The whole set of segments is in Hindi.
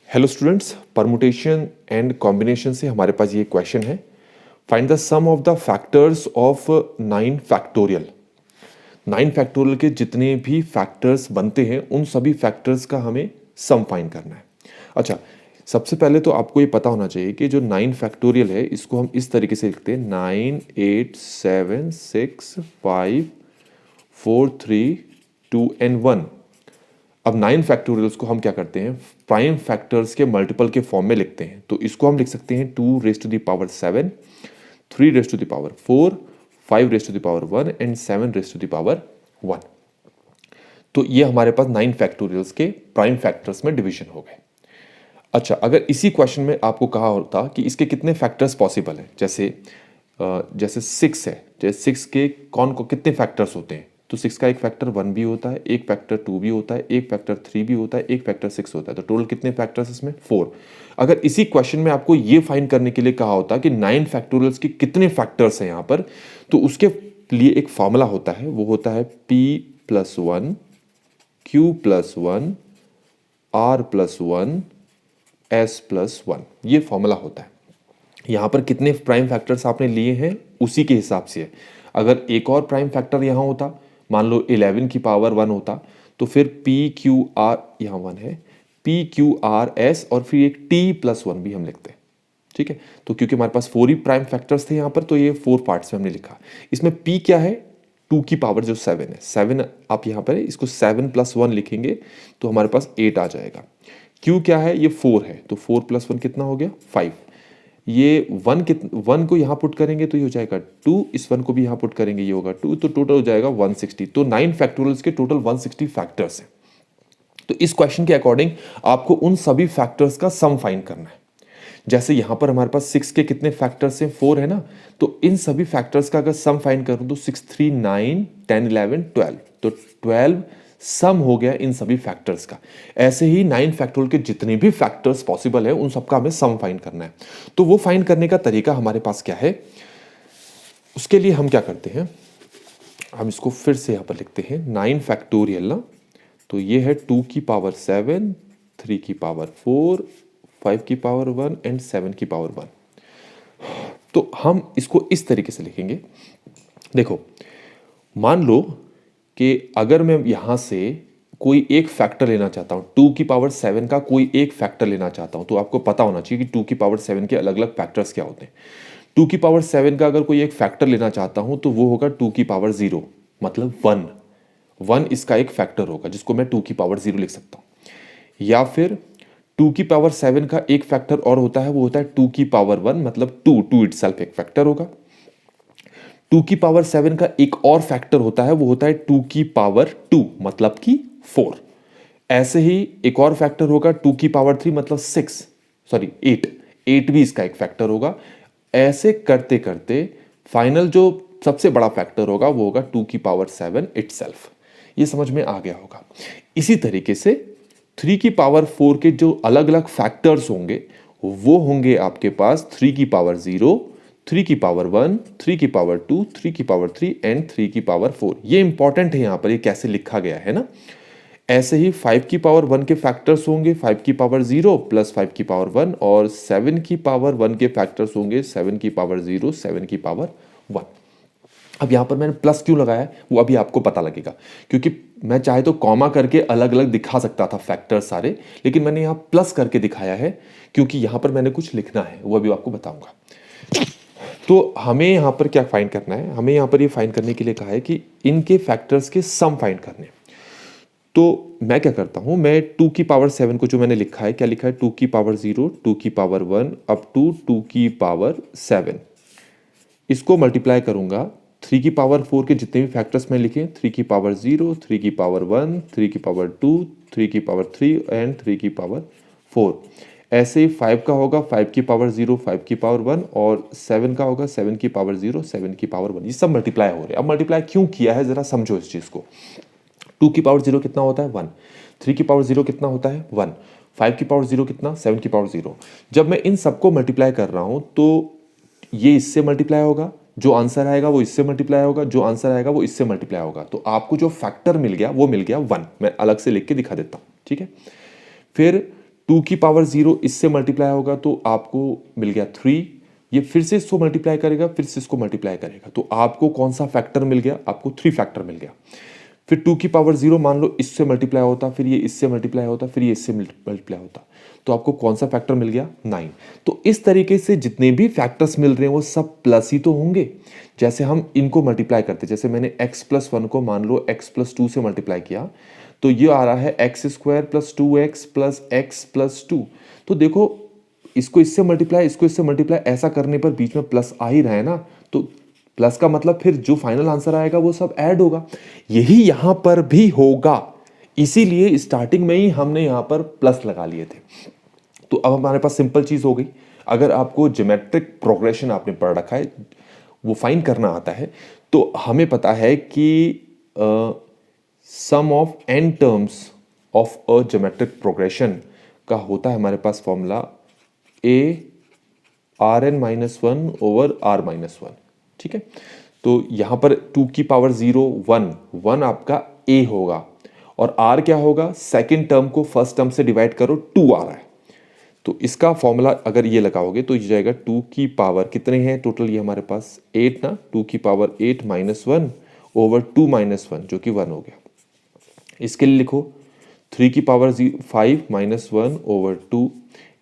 Hello students, permutation and combination से हमारे पास ये क्वेश्चन है। Find the sum of the factors of 9 factorial. 9 factorial के जितने भी फैक्टर्स बनते हैं उन सभी फैक्टर्स का हमें सम फाइंड करना है। अच्छा, सबसे पहले तो आपको ये पता होना चाहिए कि जो 9 फैक्टोरियल है इसको हम इस तरीके से लिखते हैं 9 8 7 6 5 4 3 2 एंड 1। अब 9 फैक्टोरियल्स को हम क्या करते हैं, प्राइम फैक्टर्स के मल्टीपल के फॉर्म में लिखते हैं। तो इसको हम लिख सकते हैं 2 raise to the power 7, 3 raise to the power 4, 5 raise to the power 1 and 7 raise to the power 1। तो ये हमारे पास 9 फैक्टोरियल्स के प्राइम फैक्टर्स में डिवीजन हो गए। अच्छा, अगर इसी क्वेश्चन में आपको कहा होता कि इसके कितने फैक्टर्स पॉसिबल हैं, जैसे 6 है, जैसे 6 के कौन को कितने फैक्टर्स होते हैं, तो 6 का एक फैक्टर 1 भी होता है, एक फैक्टर 2 भी होता है, एक फैक्टर 3 भी होता है, एक फैक्टर 6 होता है। तो टोटल कितने फैक्टर्स इसमें 4। अगर इसी क्वेश्चन में आपको ये फाइंड करने के लिए कहा होता कि 9 फैक्टोरियल्स के कितने फैक्टर्स हैं यहाँ पर, तो उसके लिए एक फॉर्मूला होता है, वो होता है p+1 q+1 r+1 s+1। ये फॉर्मूला होता है। यहाँ पर कितने प्राइम फैक्टर्स आपने लिए हैं उसी के हिसाब से है। अगर एक और प्राइम फैक्टर यहाँ होता, मान लो 11 की पावर 1 होता, तो फिर पी क्यू आर, यहाँ 1 है, पी क्यू आर एस और फिर एक t+1 भी हम लिखते हैं। ठीक है, तो क्योंकि हमारे पास 4 ही प्राइम फैक्टर्स थे यहाँ पर, तो ये 4 पार्ट्स में हमने लिखा। इसमें p क्या है, 2 की पावर जो 7 है, 7 आप यहाँ पर है, इसको 7+1 लिखेंगे तो हमारे पास 8 आ जाएगा। q क्या है, ये 4 है, तो 4+1 कितना हो गया 5। ये 1 को यहाँ पुट करेंगे तो ये हो जाएगा 2, इस 1 को भी यहाँ पुट करेंगे ये होगा 2, तो टोटल हो जाएगा 160। तो 9 फैक्टोरियल्स के टोटल 160 फैक्टर्स हैं। तो इस क्वेश्चन के अकॉर्डिंग आपको उन सभी फैक्टर्स का सम फाइंड करना है। जैसे यहाँ पर हमारे पास 6 के कितने फैक्टर्स हैं, 4 है ना, तो इन सभी फैक्टर्स का अगर सम फाइंड करूँ तो 6 3 9 10 11 12, तो 12 सम हो गया इन सभी फैक्टर्स का। ऐसे ही 9 फैक्टोरियल के जितने भी फैक्टर्स पॉसिबल है उन सबका हमें सम फाइंड करना है। तो वो फाइंड करने का तरीका हमारे पास क्या है, उसके लिए हम क्या करते हैं, हम इसको फिर से यहाँ पर लिखते हैं 9 फैक्टोरियल ना, तो ये है 2 की पावर 7, 3 की पावर 4, 5 की पावर 1 एंड 7 की पावर 1। तो हम इसको इस तरीके से लिखेंगे। देखो, मान लो कि अगर मैं यहाँ से कोई एक फैक्टर लेना चाहता हूँ, 2 की पावर 7 का कोई एक फैक्टर लेना चाहता हूँ, तो आपको पता होना चाहिए कि 2 की पावर 7 के अलग अलग फैक्टर्स क्या होते हैं। 2 की पावर 7 का अगर कोई एक फैक्टर लेना चाहता हूँ तो वो होगा 2 की पावर 0, मतलब 1 इसका एक फैक्टर होगा जिसको मैं 2 की पावर 0 लिख सकता हूँ। या फिर 2 की पावर 7 का एक फैक्टर और होता है, वो होता है 2 की पावर 1, मतलब 2 इटसेल्फ एक फैक्टर होगा। 2 की पावर 7 का एक और फैक्टर होता है, वो होता है 2 की पावर 2, मतलब कि 4। ऐसे ही एक और फैक्टर होगा 2 की पावर 3, मतलब 8 भी इसका एक फैक्टर होगा। ऐसे करते करते फाइनल जो सबसे बड़ा फैक्टर होगा वो होगा 2 की पावर 7 इटसेल्फ। ये समझ में आ गया होगा। इसी तरीके से 3 की पावर 4 के जो अलग अलग फैक्टर्स होंगे वो होंगे आपके पास 3 की पावर 0, 3 की पावर 1, 3 की पावर 2, 3 की पावर 3 एंड 3 की पावर 4। ये इंपॉर्टेंट है यहाँ पर, ये कैसे लिखा गया है ना। ऐसे ही 5 की पावर 1 के फैक्टर्स होंगे 5 की पावर 0 प्लस 5 की पावर 1, और 7 की पावर 1 के फैक्टर्स होंगे 7 की पावर 0, 7 की पावर 1। अब यहाँ पर मैंने प्लस क्यों लगाया है वो अभी आपको पता लगेगा, क्योंकि मैं चाहे तो कॉमा करके अलग अलग दिखा सकता था फैक्टर सारे, लेकिन मैंने यहाँ प्लस करके दिखाया है क्योंकि यहाँ पर मैंने कुछ लिखना है, वो अभी आपको बताऊंगा। तो हमें यहाँ पर क्या फाइंड करना है, हमें यहाँ पर ये फाइंड करने के लिए कहा है कि इनके फैक्टर्स के सम फाइंड करने। तो मैं क्या करता हूँ, मैं 2 की पावर 7 को जो मैंने लिखा है, क्या लिखा है, 2 की पावर 0, 2 की पावर 1 अप टू 2 की पावर 7, इसको मल्टीप्लाई करूंगा 3 की पावर 4 के जितने भी फैक्टर्स में लिखे, 3 की पावर 0, 3 की पावर 1, 3 की पावर 2, 3 की पावर 3 एंड 3 की पावर 4। ऐसे ही 5 का होगा 5 की पावर 0, 5 की पावर 1, और 7 का होगा 7 की पावर 0, 7 की पावर 1। ये सब मल्टीप्लाई हो रहे हैं। अब मल्टीप्लाई क्यों किया है जरा समझो इस चीज को। 2 की पावर 0 कितना होता है 1, 3 की पावर 0 कितना होता है 1, 5 की पावर 0 कितना, 7 की पावर 0। जब मैं इन सबको मल्टीप्लाई कर रहा हूं तो ये इससे मल्टीप्लाई होगा, जो आंसर आएगा वो इससे मल्टीप्लाई होगा, जो आंसर आएगा वो इससे मल्टीप्लाई होगा। तो आपको जो फैक्टर मिल गया वो मिल गया 1। मैं अलग से लिख के दिखा देता हूं, ठीक है। फिर 2 की पावर 0 इससे मल्टीप्लाई होगा तो आपको मिल गया 3, ये फिर से इसको मल्टीप्लाई करेगा, फिर से इसको मल्टीप्लाई करेगा, तो आपको कौन सा फैक्टर मिल गया, आपको 3 फैक्टर मिल गया। फिर 2 की पावर 0 मान लो इससे मल्टीप्लाई होता, फिर ये इससे मल्टीप्लाई होता, फिर ये इससे मल्टीप्लाई होता, तो आपको कौन सा फैक्टर मिल गया, 9। तो इस तरीके से जितने भी फैक्टर्स मिल रहे हैं वो सब प्लस ही तो होंगे। जैसे हम इनको मल्टीप्लाई करते, जैसे मैंने x+1 को मान लो x+2 से मल्टीप्लाई किया, तो ये आ रहा है x² + 2x + x+2। तो देखो इसको इससे मल्टीप्लाई, इसको इससे मल्टीप्लाई, ऐसा करने पर बीच में प्लस आ ही रहा है ना, तो प्लस का मतलब फिर जो फाइनल आंसर आएगा वो सब ऐड होगा। यही यहां पर भी होगा, इसीलिए स्टार्टिंग में ही हमने यहां पर प्लस लगा लिए थे। तो अब हमारे पास सिंपल चीज हो गई। अगर आपको ज्योमेट्रिक प्रोग्रेशन आपने पढ़ रखा है, वो फाइंड करना आता है, तो हमें पता है कि sum of n terms of a geometric progression का होता है हमारे पास फॉर्मूला a Rn-1/r-1। ठीक है, तो यहां पर 2 की पावर 0 1 आपका a होगा, और r क्या होगा, सेकेंड टर्म को फर्स्ट टर्म से डिवाइड करो, 2 आ रहा है, तो इसका फॉर्मूला अगर ये लगाओगे तो ये जाएगा 2 की पावर कितने हैं टोटल, ये हमारे पास 8 ना, 2 की पावर 8 - 1 ओवर 2 - 1 जो कि 1 हो गया। इसके लिए लिखो 3 की पावर 5 - 1 ओवर 2,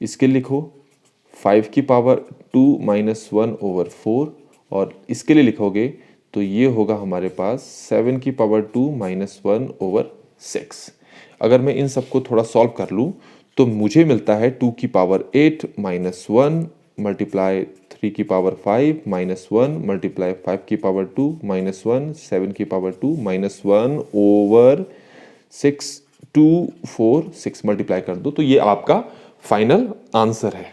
इसके लिए लिखो 5 की पावर 2 - 1 ओवर 4, और इसके लिए लिखोगे तो ये होगा हमारे पास 7 की पावर 2 - 1 ओवर 6। अगर मैं इन सबको थोड़ा सॉल्व कर लूँ तो मुझे मिलता है 2 की पावर 8 - 1 मल्टीप्लाई 3 की पावर 5 - 1 मल्टीप्लाई 5 की पावर 2 - 1 7 की पावर 2 - 1 ओवर 6 2 4 6 मल्टीप्लाई कर दो, तो ये आपका फाइनल आंसर है।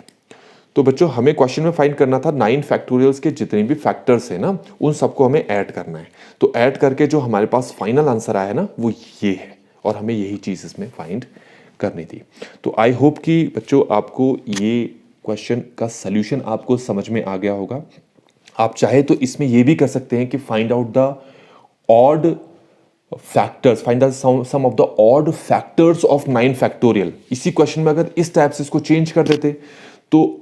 तो बच्चों हमें क्वेश्चन में फाइंड करना था 9 फैक्टोरियल्स के जितने भी फैक्टर्स हैं ना, उन सबको हमें ऐड करना है। तो ऐड करके जो हमारे पास फाइनल आंसर आया ना वो ये है, और हमें यही चीज़ इसमें फाइंड करनी थी। तो आई होप कि बच्चों आपको ये क्वेश्चन का सल्यूशन आपको समझ में आ गया होगा। आप चाहे तो इसमें ये भी कर सकते हैं कि find out the odd factors, find the sum of the odd factors of 9 factorial. इसी क्वेश्चन में अगर इस टाइप से इसको चेंज कर देते तो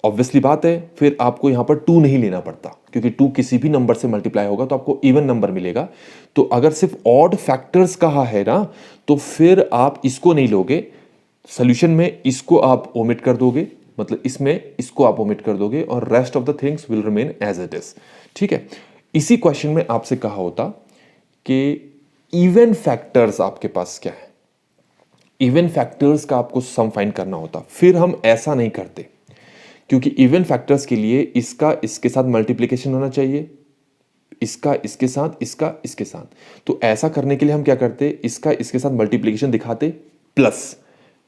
ऑब्वियसली बात है फिर आपको यहां पर 2 नहीं लेना पड़ता, क्योंकि 2 किसी भी नंबर से मल्टीप्लाई होगा तो आपको इवन नंबर मिलेगा। तो अगर सिर्फ ऑड फैक्टर्स कहा है ना, तो फिर आप इसको नहीं लोगे, सॉल्यूशन में इसको आप ओमिट कर दोगे, मतलब इसमें इसको आप ओमिट कर दोगे, और rest of the things will remain as it is. ठीक है, इसी क्वेश्चन में आपसे कहा होता कि इवन फैक्टर्स आपके पास क्या है, इवन फैक्टर्स का आपको सम फाइंड करना होता, फिर हम ऐसा नहीं करते, क्योंकि इवन फैक्टर्स के लिए इसका इसके साथ मल्टीप्लिकेशन होना चाहिए, इसका इसके साथ, इसका इसके साथ। तो ऐसा करने के लिए हम क्या करते, इसका इसके साथ मल्टीप्लिकेशन दिखाते प्लस,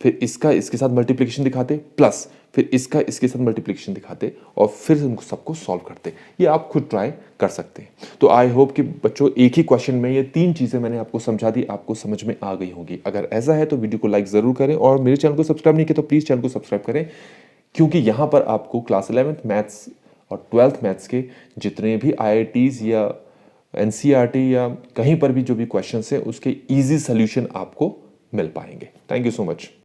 फिर इसका इसके साथ मल्टीप्लिकेशन दिखाते प्लस, फिर इसका इसके साथ मल्टीप्लिकेशन दिखाते, और फिर उनको सबको सॉल्व करते। ये आप खुद ट्राई कर सकते हैं। तो आई होप कि बच्चों एक ही क्वेश्चन में ये 3 चीज़ें मैंने आपको समझा दी, आपको समझ में आ गई होंगी। अगर ऐसा है तो वीडियो को लाइक ज़रूर करें, और मेरे चैनल को सब्सक्राइब नहीं किया तो प्लीज़ चैनल को सब्सक्राइब करें, क्योंकि यहाँ पर आपको क्लास 11th मैथ्स और 12th मैथ्स के जितने भी IITs या NCERT या कहीं पर भी जो भी क्वेश्चंस हैं उसके इजी सॉल्यूशन आपको मिल पाएंगे। Thank you so much.